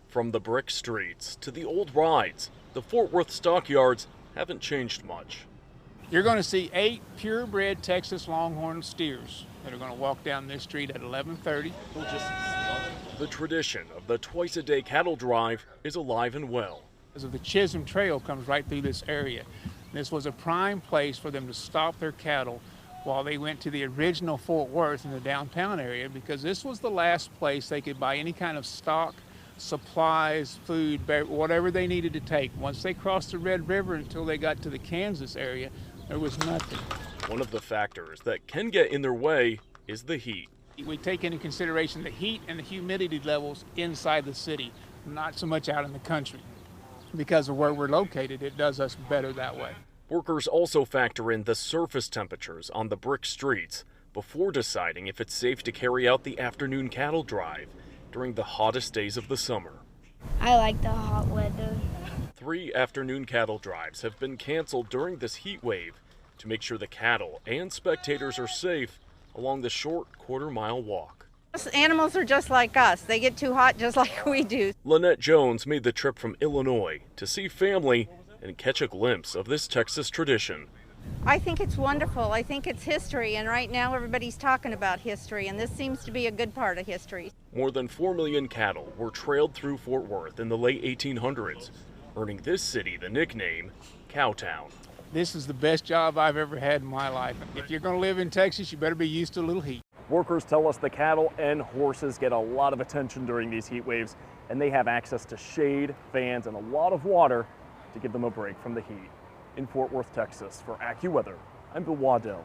From the brick streets to the old rides, the Fort Worth stockyards haven't changed much. You're going to see 8 purebred Texas Longhorn steers that are going to walk down this street at 11:30. The tradition of the twice-a-day cattle drive is alive and well. So the Chisholm Trail comes right through this area. This was a prime place for them to stop their cattle while they went to the original Fort Worth in the downtown area, because this was the last place they could buy any kind of stock, supplies, food, whatever they needed to take. Once they crossed the Red River until they got to the Kansas area, there was nothing. One of the factors that can get in their way is the heat. We take into consideration the heat and the humidity levels inside the city, not so much out in the country. Because of where we're located, it does us better that way. Workers also factor in the surface temperatures on the brick streets before deciding if it's safe to carry out the afternoon cattle drive during the hottest days of the summer. I like the hot weather. 3 afternoon cattle drives have been canceled during this heat wave to make sure the cattle and spectators are safe along the short quarter-mile walk. Animals are just like us. They get too hot just like we do. Lynette Jones made the trip from Illinois to see family and catch a glimpse of this Texas tradition. I think it's wonderful. I think it's history, and right now everybody's talking about history, and this seems to be a good part of history. More than 4 million cattle were trailed through Fort Worth in the late 1800s, earning this city the nickname Cowtown. This is the best job I've ever had in my life. If you're going to live in Texas, you better be used to a little heat. Workers tell us the cattle and horses get a lot of attention during these heat waves, and they have access to shade, fans, and a lot of water to give them a break from the heat. In Fort Worth, Texas, for AccuWeather, I'm Bill Waddell.